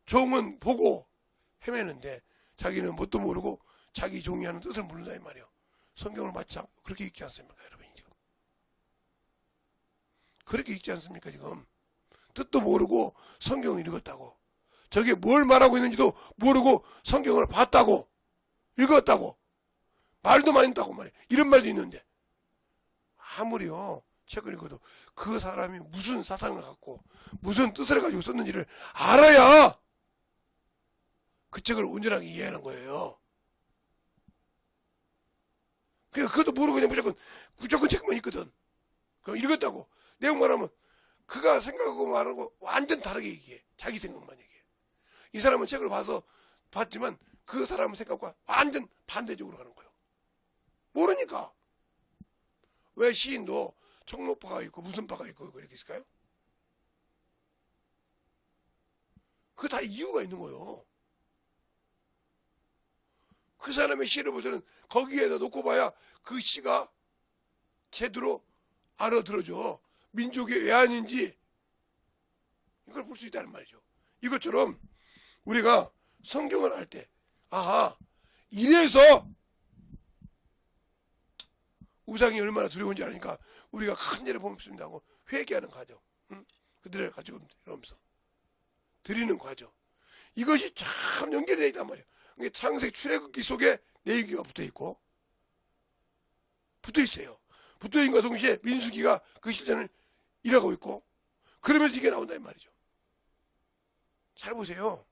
종은 보고 헤매는데 자기는 뭣도 모르고 자기 종이 하는 뜻을 모른다 이 말이에요. 성경을 마치 그렇게 읽지 않습니까, 여러분? 지금 그렇게 읽지 않습니까? 지금 뜻도 모르고 성경을 읽었다고, 저게 뭘 말하고 있는지도 모르고 성경을 봤다고, 읽었다고, 말도 많이 했다고 말이에요. 이런 말도 있는데 아무리요 책을 읽어도 그 사람이 무슨 사상을 갖고 무슨 뜻을 가지고 썼는지를 알아야 그 책을 온전하게 이해하는 거예요. 그러니까 그것도 모르고 그냥 무조건 책만 읽거든. 그럼 읽었다고 내용만 하면 그가 생각하고 말하고 완전 다르게 얘기해. 자기 생각만 얘기해. 이 사람은 책을 봤지만 그 사람 생각과 완전 반대적으로 가는 거예요. 모르니까. 왜 시인도 청록파가 있고 무슨 파가 있고 이렇게 있을까요? 그거 다 이유가 있는 거예요. 그 사람의 시를 볼 때는 거기에다 놓고 봐야 그 시가 제대로 알아들어져. 민족의 외환인지 이걸 볼 수 있다는 말이죠. 이것처럼 우리가 성경을 할 때 아하 이래서 우상이 얼마나 두려운지 아니까 우리가 큰 죄를 범했습니다 하고 회개하는 과정, 그들을 가지고 이러면서 드리는 과정, 이것이 참 연계되어 있단 말이에요. 창세기 출애굽기 속에 내 얘기가 붙어있고 붙어있어요. 붙어있는 것과 동시에 민수기가 그 실천을 일하고 있고 그러면서 이게 나온다 이 말이죠. 잘 보세요.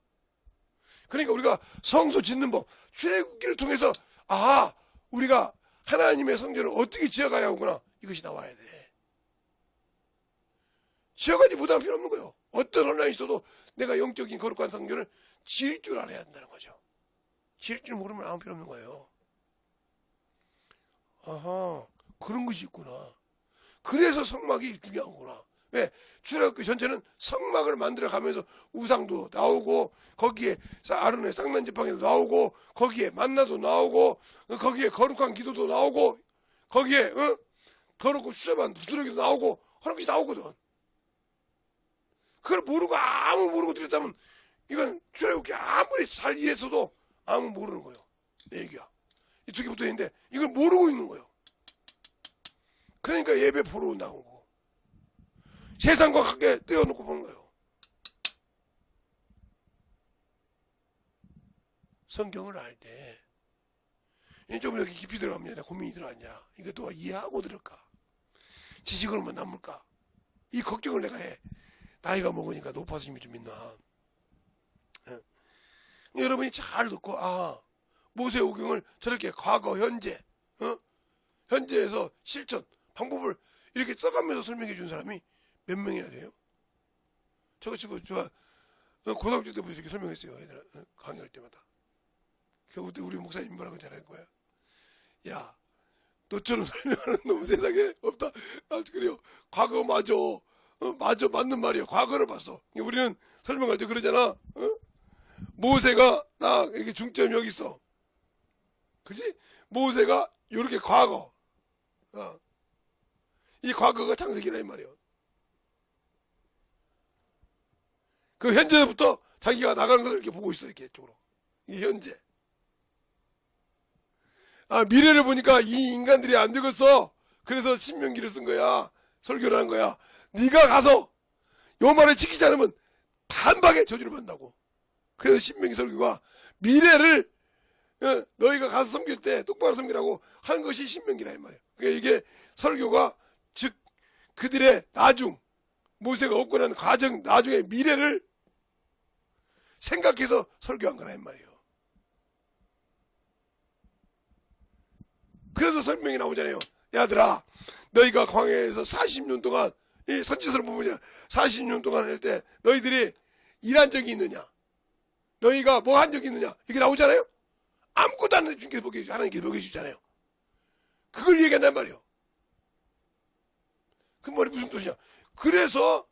그러니까 우리가 성소 짓는 법, 출애굽기를 통해서 아하 우리가 하나님의 성전을 어떻게 지어가야 하구나, 이것이 나와야 돼. 지어가지 못하면 필요 없는 거예요. 어떤 혼란이 있어도 내가 영적인 거룩한 성전을 지을 줄 알아야 한다는 거죠. 지을 줄 모르면 아무 필요 없는 거예요. 아하 그런 것이 있구나. 그래서 성막이 중요한 거구나. 왜? 출애굽기 전체는 성막을 만들어가면서 우상도 나오고 거기에 아론의 쌍난 지팡이도 나오고 거기에 만나도 나오고 거기에 거룩한 기도도 나오고 거기에 더럽고 수제한 부스러기도 나오고 하는 것이 나오거든. 그걸 모르고 아무 모르고 들었다면 이건 출애굽기 아무리 잘 이해했어도 아무 모르는 거예요. 내 얘기야. 이 두 개 붙어있는데 이걸 모르고 있는 거예요. 그러니까 예배 보러 온다고. 세상과 함께 떼어놓고 보는 거예요. 성경을 알 때 좀 이렇게 깊이 들어가면 고민이 들어갔냐, 이것도 이해하고 들을까, 지식으로만 남을까, 이 걱정을 내가 해. 나이가 먹으니까 높아서 힘이 좀 있나. 여러분이 잘 듣고 모세오경을 저렇게 과거 현재 현재에서 실천 방법을 이렇게 써가면서 설명해 준 사람이 몇 명이나 돼요? 저거 고등학교 때부터 이렇게 설명했어요. 얘들 강의할 때마다. 그때 우리 목사님 뭐라고 잘하는 거야? 야, 너처럼 설명하는 놈 세상에 없다. 그래요. 과거 맞아. 맞아, 맞는 말이야. 과거를 봤어. 우리는 설명할 때 그러잖아. 모세가 나 이렇게 중점이 여기 있어. 그지? 모세가 이렇게 과거. 이 과거가 창세기라 이 말이야. 그 현재부터 자기가 나가는 것을 이렇게 보고 있어, 이렇게 쪽으로. 이게 현재. 미래를 보니까 이 인간들이 안 되겠어. 그래서 신명기를 쓴 거야. 설교를 한 거야. 네가 가서 요 말을 지키지 않으면 단박에 저주를 받는다고. 그래서 신명기 설교가 미래를 너희가 가서 섬길 때 똑바로 섬기라고 하는 것이 신명기라 이 말이야. 그러니까 이게 설교가 즉 그들의 모세가 얻고 난 과정 나중에 미래를 생각해서 설교한 거라 이 말이에요. 그래서 설명이 나오잖아요. 야들아, 너희가 광야에서 40년 동안 이 선지서를 보면 40년 동안 할 때 너희들이 일한 적이 있느냐? 너희가 뭐 한 적이 있느냐? 이게 나오잖아요. 아무것도 안 해준 게 하나님께 먹여주잖아요. 그걸 얘기한단 말이에요. 그 말이 무슨 뜻이냐? 그래서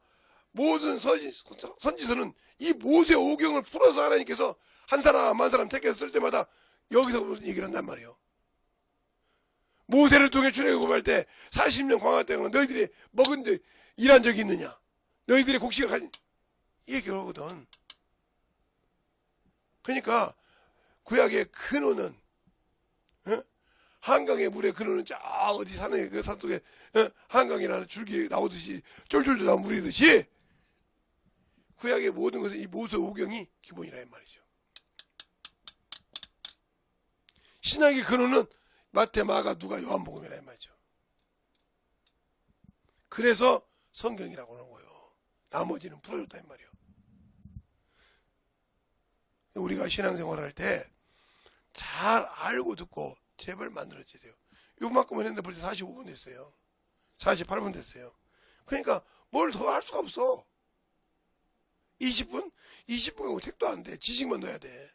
모든 선지서는 이 모세 오경을 풀어서 하나님께서 한 사람 한 사람 택해서 쓸 때마다 여기서 얘기를 한단 말이에요. 모세를 통해 출애굽할 때 40년 광야 동안 너희들이 먹은 데 일한 적이 있느냐? 너희들의 곡식을 가진 이 얘기를 하거든. 그러니까 구약의 근원은 한강의 물의 근원은 저 어디 산에 그 산속에 한강이라는 줄기 나오듯이 쫄쫄쫄 나온 물이듯이 구약의 모든 것은 이 모세 오경이 기본이라는 말이죠. 신약의 근원은 마태, 마가, 누가, 요한복음이라는 말이죠. 그래서 성경이라고 하는 거예요. 나머지는 풀어줬다는 말이에요. 우리가 신앙생활 할 때 잘 알고 듣고 제발 만들어지세요. 요만큼은 했는데 벌써 45분 됐어요. 48분 됐어요. 그러니까 뭘 더 할 수가 없어. 20분? 20분하고 택도 안 돼. 지식만 넣어야 돼.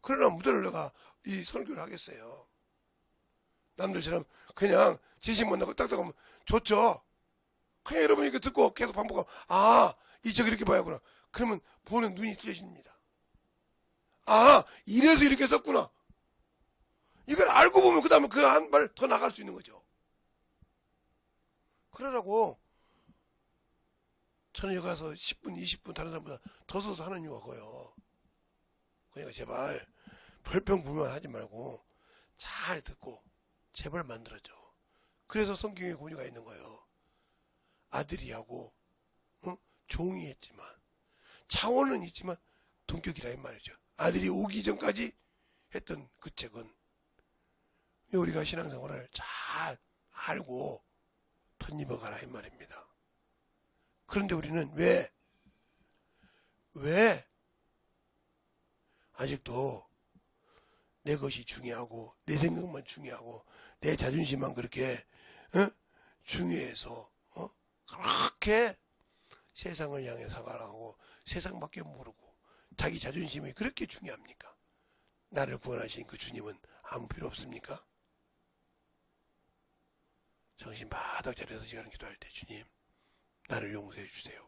그러나 무대를 내가 이 설교를 하겠어요. 남들처럼 그냥 지식만 넣고 딱딱 하면 좋죠. 그냥 여러분이 이렇게 듣고 계속 반복하고 이 책 이렇게 봐야 하구나. 그러면 보는 눈이 틀려집니다. 이래서 이렇게 썼구나. 이걸 알고 보면 그 다음에 그 한 발 더 나갈 수 있는 거죠. 그러라고 저는 여기 가서 10분, 20분 다른 사람보다 더 써서 하는 이유가 그거예요. 그러니까 제발 별평불만 하지 말고 잘 듣고 제발 만들어줘. 그래서 성경에 권위가 있는 거예요. 아들이 하고 종이 했지만 차원은 있지만 동격이라 이 말이죠. 아들이 오기 전까지 했던 그 책은 우리가 신앙생활을 잘 알고 덧입어가라 이 말입니다. 그런데 우리는 왜 아직도 내 것이 중요하고 내 생각만 중요하고 내 자존심만 그렇게 중요해서 그렇게 세상을 향해 살아가고 세상밖에 모르고 자기 자존심이 그렇게 중요합니까? 나를 구원하신 그 주님은 아무 필요 없습니까? 정신 바닥 차려서 시간 기도할 때 주님 나를 용서해 주세요.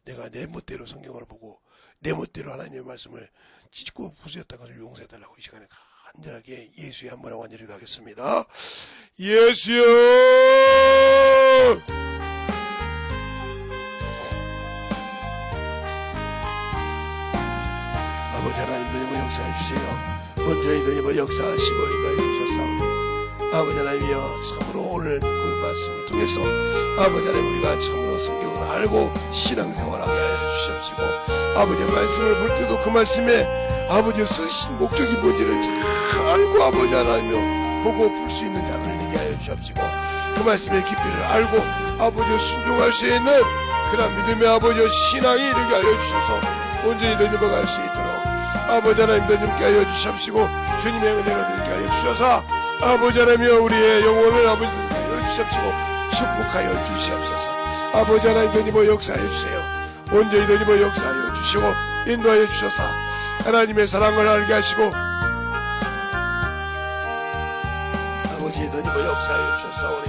내가 내 멋대로 성경을 보고 내 멋대로 하나님의 말씀을 찢고 부수였던 것을 용서해 달라고 이 시간에 간절하게 예수의 한 번에 완전히 기도하겠습니다. 예수여! 아버지 하나님 너희가 역사해 주세요. 먼저 너희가 역사하시고 너희 주셨사오니 아버지 하나님이여 참으로 오늘 그 말씀을 통해서 아버지 하나님 우리가 참으로 성경을 알고 신앙생활하게 하여 주시옵시고 아버지의 말씀을 볼 때도 그 말씀에 아버지의 쓰신 목적이 뭔지를 잘 알고 아버지 하나님이여 보고 풀 수 있는 자들을 되게 하여 주시옵시고 그 말씀의 깊이를 알고 아버지의 순종할 수 있는 그런 믿음의 아버지의 신앙이 되게 하여 주셔서 온전히 넘어갈 수 있도록 아버지 하나님 너님께 하여 주시옵시고 주님의 은혜가 되게 하여 주셔서 아버지 하나님이여 우리의 영혼을 아버지께 하여 주시옵시고 축복하여 주시옵소서. 아버지 하나님 너님의 역사하여 주세요. 온전히 너님의 역사하여 주시고 인도하여 주셔서 하나님의 사랑을 알게 하시고 아버지 너님의 역사하여 주셨사오니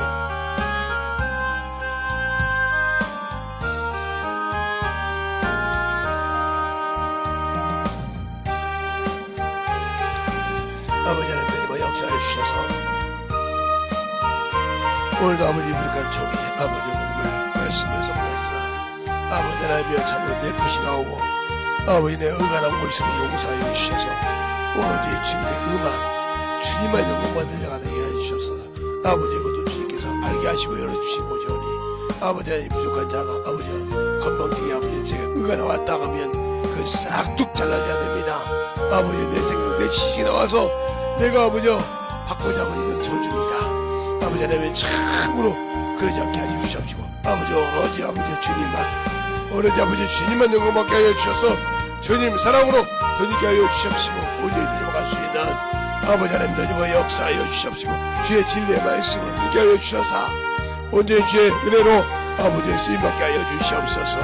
아버지 하나님 너님의 역사하여 주셔서 오늘도 아버지 우리가 종이 아버지 몸을 말씀에서 보냈으나 아버지 하나님이여 참으로 내 것이 나오고 아버지 내 의가 나오고 있으면 용서하여 주셔서 오로지 주님의 의만 주님만 영광받는 자가 되게 해주셔서 아버지 이것도 주님께서 알게 하시고 열어주신 거죠니 아버지 하나님 부족한 자가 아버지 건방지게 아버지 제가 의가 나왔다 하면 그 싹둑 잘라져야 됩니다. 아버지 내 생각 내 지식이 나와서 내가 아버지 받고자 하는 이건 저주입니다. 아버지 하나님 참으로 그러지 않게 하여 주시옵시고 아버지 오로지 아버지 주님만 오로지 아버지 주님만 영광받게 하여 주셔서 주님 사랑으로 던지게 하여 주시옵시고 온전히 던져갈 수 있는 아버지 하나님 던지고 역사하여 주시옵시고 주의 진리의 말씀을 던지게 하여 주셔서 온전히 주의 은혜로 아버지의 쓰임받게 하여 주시옵소서.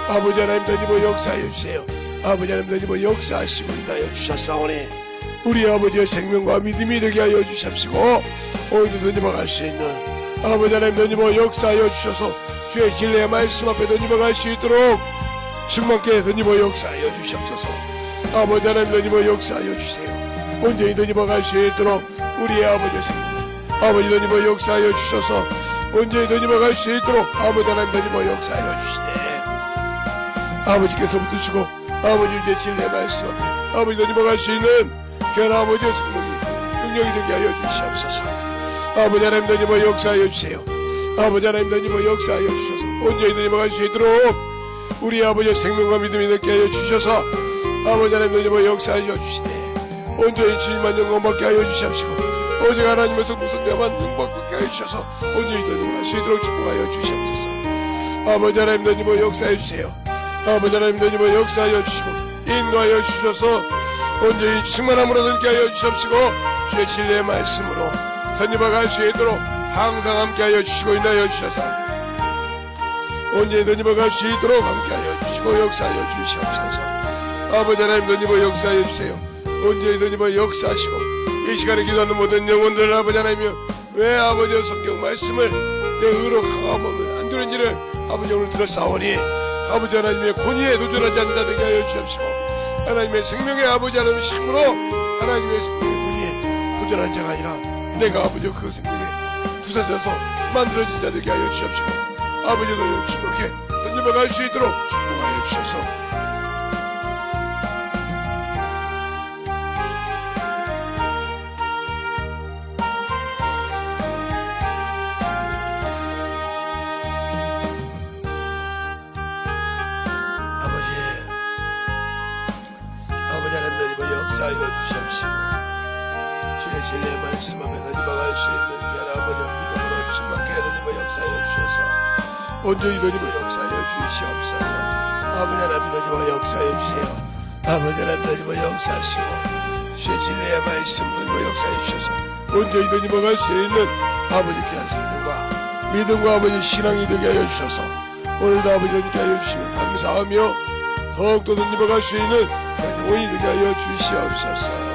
아버지 하나님 던지고 역사하여 주세요. 아버지 하나님 던지고 역사하시고 인하여 주셨사오니 우리 아버지의 생명과 믿음이 되게 하여 주시옵시고 오늘도 던지고 갈 수 있는 아버지 하나님 던지고 역사하여 주셔서 주의 진리의 말씀 앞에 던지고 갈 수 있도록 충만케 던지고 역사하여 주시옵소서. 아버지 하나님 던지고 역사하여 주세요. 온전히 던지고 갈 수 있도록 우리의 아버지의 생명 아버지 던지고 역사하여 주셔서 온전히 던지고 갈 수 있도록 아버지 하나님 던지고 역사하여 주시네. 아버지께서부터 주고 아버지 주의 진리의 말씀 앞에 아버지 던지고 갈 수 있는 귀한 아버지의 생명이 능력이 되게 하여 주시옵소서. 아버지 하나님 던지고 역사하여 주세요. 아버지 하나님 던지고 역사하여 주셔서 온전히 던지고 갈 수 있도록 우리 아버지의 생명과 믿음이 되게 하여 주셔서 아버지 하나님 던지고 역사하여 주시네. 온전히 주님만 영광받게 하여 주시옵시고 오직 하나님의 성부성자만 영광받게 하여 주셔서 온전히 던지고 갈 수 있도록 축복하여 주시옵소서. 아버지 하나님 던지고 역사해 주세요. 아버지 하나님 던지고 역사하여 주시고 인도하여 주셔서 온전히 충만함으로 던지게 하여 주시옵시고 주의 진리의 말씀으로 던지고 갈 수 있도록 항상 함께 하여 주시고 인도하여 주셔서 온전히 던지고 갈 수 있도록 함께 하여 주시고 역사하여 주시옵소서. 아버지 하나님 던지고 역사하여 주세요. 온전히 던지고 역사하시고 이 시간에 기도하는 모든 영혼들 아버지 하나님이여 왜 아버지의 성경 말씀을 내 의로 강함하면 안 되는지를 아버지 오늘 들었사오니 아버지 하나님의 권위에 도전하지 않는다 되게 하여 주시옵시고 하나님의 생명의 아버지 하나님의 힘으로 하나님의 생명의 권위에 도전한 자가 아니라 내가 아버지 그 생명에 부서져서 만들어진 자 되게 하여 주시옵시고 아버지도 영축복해 던지고 갈 수 있도록 축복하여 주셔서 역사하여 주시옵시고 주의 진리의 말씀 앞에 던지고 갈 수 있는 귀한 아버지와 믿음으로 충만케 던지고 역사하여 주셔서 온전히 던지고 역사하여 주시옵소서. 아버지 하나님 던지고 역사하여 주세요. 아버지 하나님 던지고 역사하시고 주의 진리의 말씀 던지고 역사하여 주셔서 온전히 던지고 갈 수 있는 아버지 귀한 생명과 믿음과 아버지 신앙이 되게 하여 주셔서 오늘도 아버지 던지게 하여 주시면 감사하며 더욱더 던지고 갈 수 있는 영원히 되게 하여 주시옵소서.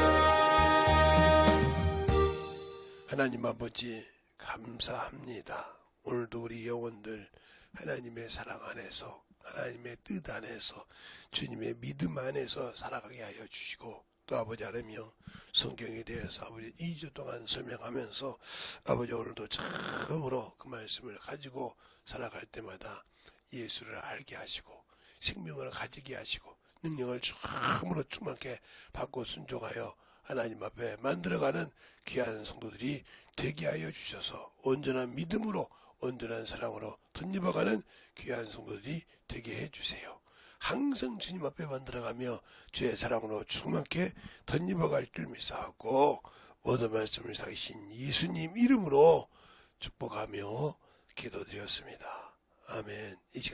하나님 아버지 감사합니다. 오늘도 우리 영혼들 하나님의 사랑 안에서 하나님의 뜻 안에서 주님의 믿음 안에서 살아가게 하여 주시고 또 아버지 하나님이여 성경에 대해서 아버지 2주 동안 설명하면서 아버지 오늘도 처음으로 그 말씀을 가지고 살아갈 때마다 예수를 알게 하시고 생명을 가지게 하시고 능력을 처음으로 충만케 받고 순종하여 하나님 앞에 만들어가는 귀한 성도들이 되게 하여 주셔서 온전한 믿음으로 온전한 사랑으로 덧입어가는 귀한 성도들이 되게 해주세요. 항상 주님 앞에 만들어가며 주의 사랑으로 충만케 덧입어갈 줄 믿사오고 모든 말씀을 사기신 예수님 이름으로 축복하며 기도드렸습니다. 아멘. 이 시간